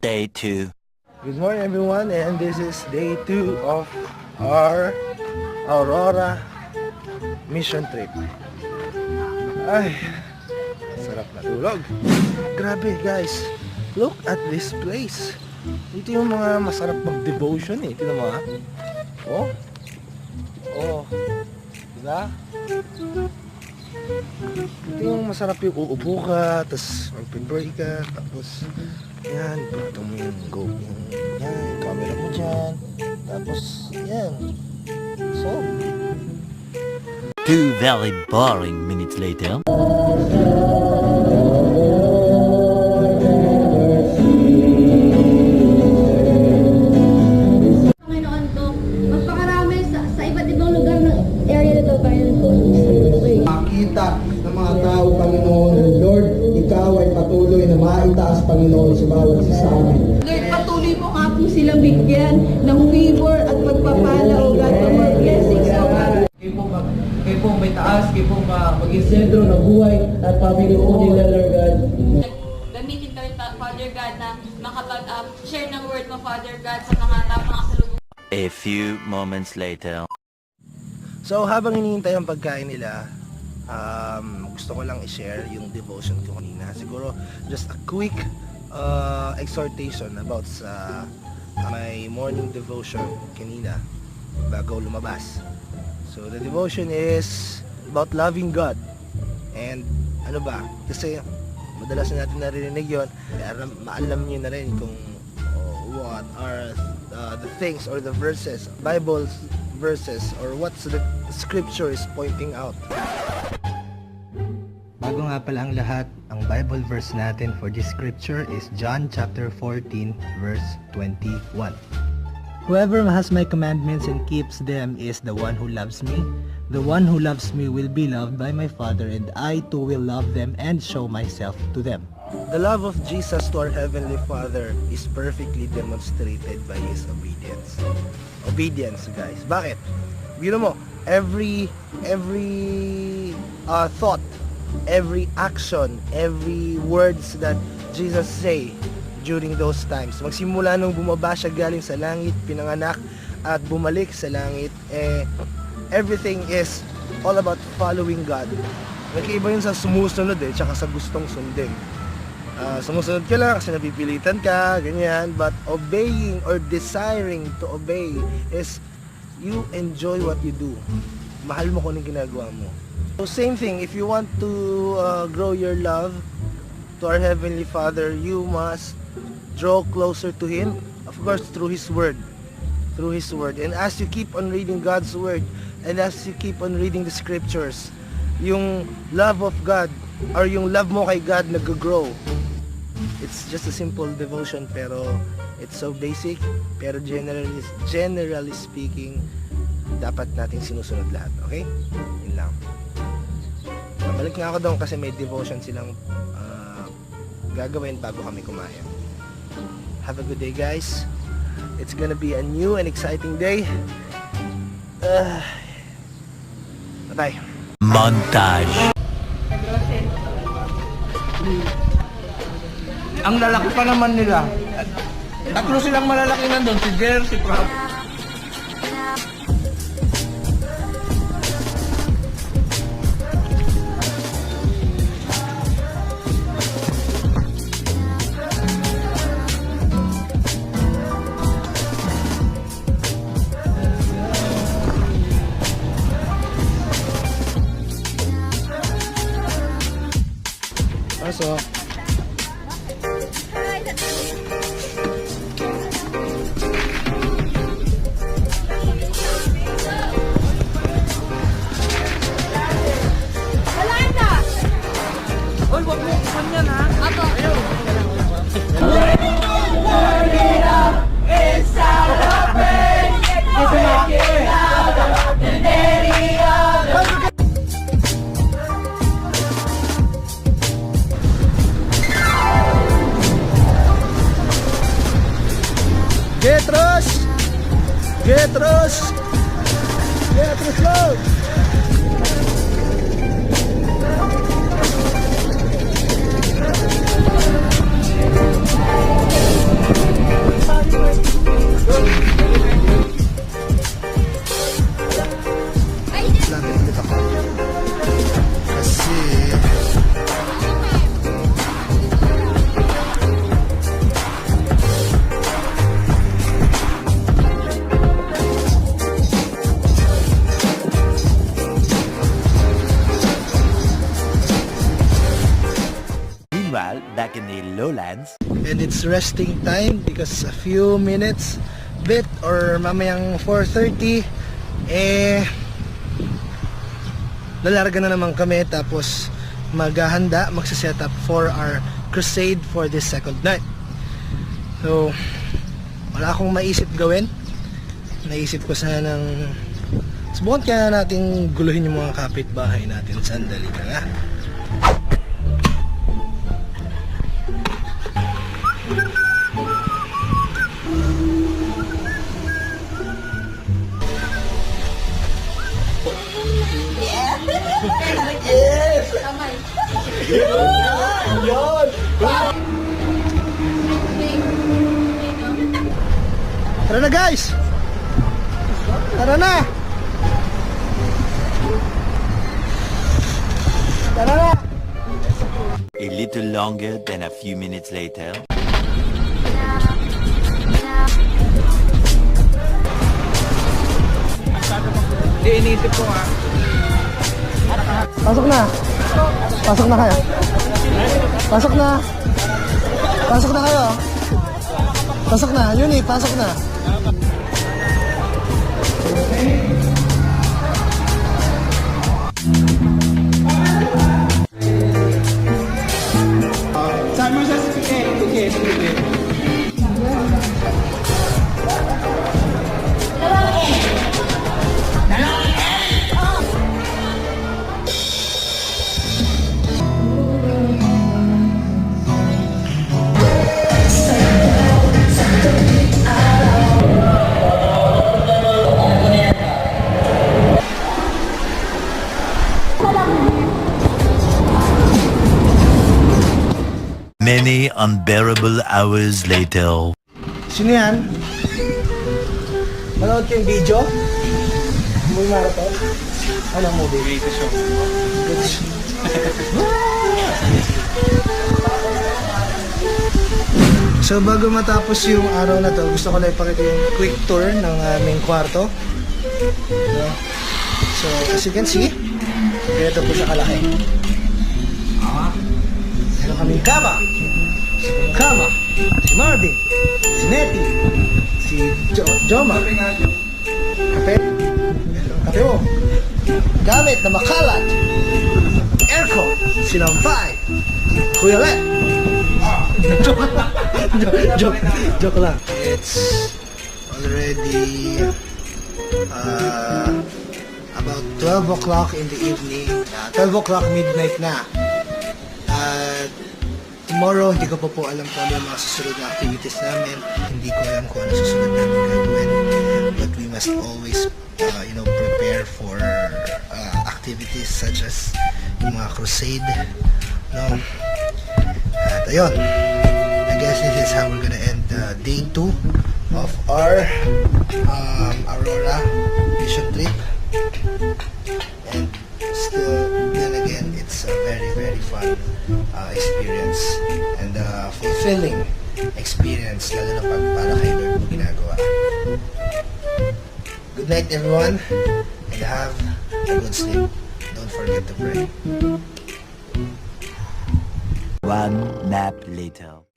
Day 2. Good morning everyone, and this is day 2 of our Aurora mission trip. Ay, sarap na tulog. Grabe guys, look at this place. Ito yung mga masarap mag-devotion eh. Tignan mo ha. Oh. Oh. Diba? Ito yung masarap yung uupo ka, tapos mag-pray ka, tapos yan, pakita mo yung go, yung camera mo dyan, tapos yan. So 2 very boring minutes later. Panginoon ko, magpakarami sa iba't ibang lugar ng area na ito, Panginoon ko. Makita ng mga tao, Panginoon, Lord, Ikaw ay patuloy na maitaas, Panginoon, sa bawat isa sa amin. Lord, patuloy mo nga po sila bigyan ng favor at pagpapala, O God, ng more blessings, O God. Kayo po may taas, kayo po maging sentro ng buhay at pamilya po nila, Lord God. Gamitin kami, Father God, na makapag-share ng word mo, Father God, sa mga tao na kasalubong. A few moments later. So habang hinihintay ang pagkain nila, gusto ko lang i-share yung devotion ko kanina. Siguro just a quick exhortation about sa my morning devotion kanina bago lumabas. So the devotion is about loving God. And ano ba? Kasi madalas na natin narinig yun. Maalam nyo na rin kung what are the things or the verses, Bible verses, or what's the scripture is pointing out. Bago nga pala ang lahat, ang Bible verse natin for this scripture is John chapter 14 verse 21. Whoever has my commandments and keeps them is the one who loves me. The one who loves me will be loved by my Father, and I too will love them and show myself to them. The love of Jesus to our Heavenly Father is perfectly demonstrated by His obedience. Obedience, guys. Bakit? You know mo, every thought, every action, every words that Jesus say during those times, magsimula nung bumaba siya galing sa langit, pinanganak at bumalik sa langit, everything is all about following God. Nagkaiba yun sa sumusunod tsaka sa gustong sundin. Sumusunod ka lang kasi napipilitan ka, ganyan, but obeying or desiring to obey is you enjoy what you do. Mahal mo kung anong ginagawa mo. So same thing, if you want to grow your love to our Heavenly Father, you must draw closer to Him, of course through His Word. Through His Word. And as you keep on reading God's Word, and as you keep on reading the Scriptures, yung love of God, or yung love mo kay God nag-grow. It's just a simple devotion, pero it's so basic, pero generally speaking, dapat nating sinusunod lahat, okay? Yun lang. Balik nga ako doon kasi may devotion silang gagawin bago kami kumain. Have a good day, guys. It's gonna be a new and exciting day. Bye. Montage. Ang lalaki pa naman nila. Tatlo silang malalaki nandun, si Jer, si Prab. Pasok. Oy, wag mo kanyan ha. Apo. Getros! Getros! Getros load! lowlands. And it's resting time because a few minutes bit or mamayang 4:30 lalarga na naman kami, tapos maghahanda, magsiset up for our crusade for this second night. So wala akong maisip gawin. Naisip ko sana ng subukan kaya natin guluhin yung mga kapitbahay natin. Sandali na nga. Kamay. Yan! Tara na guys! Tara na! Tara na! A little longer than a few minutes later. Pasok na! Pasok na kayo! Pasok na! Pasok na kayo! Pasok na! Yun eh, pasok na! Saan mo siya sa ticket? Many unbearable hours later. Sino yan? Manood ko yung video? Movie marathon? Anong movie? Greatest Show. Greatest Show. So bago matapos yung araw na to, gusto ko lang ipakita yung quick tour ng aming kwarto. No? So as you can see, ganito po siya kalaki. Meron kaming kama. Si Marvin, si Nettie, si Joma. Kape. Kape mo. Gamit na makalat. Aircon. Sinampay. Kuya Let. Joke lang. It's already about 12 o'clock in the evening. 12 o'clock midnight na. Tomorrow, hindi ko po alam kung ano yung mga susunod na activities namin. Hindi ko alam kung ano susunod namin gagawin. But we must always, prepare for activities such as yung mga crusade. No? At ayun, I guess this is how we're gonna end day 2 of our Aurora mission trip. And still, then again, it's a very, very fun experience and fulfilling experience, lalo na pag para kay Lord mo ginagawa. Good night everyone, and have a good sleep. Don't forget to pray. One nap later.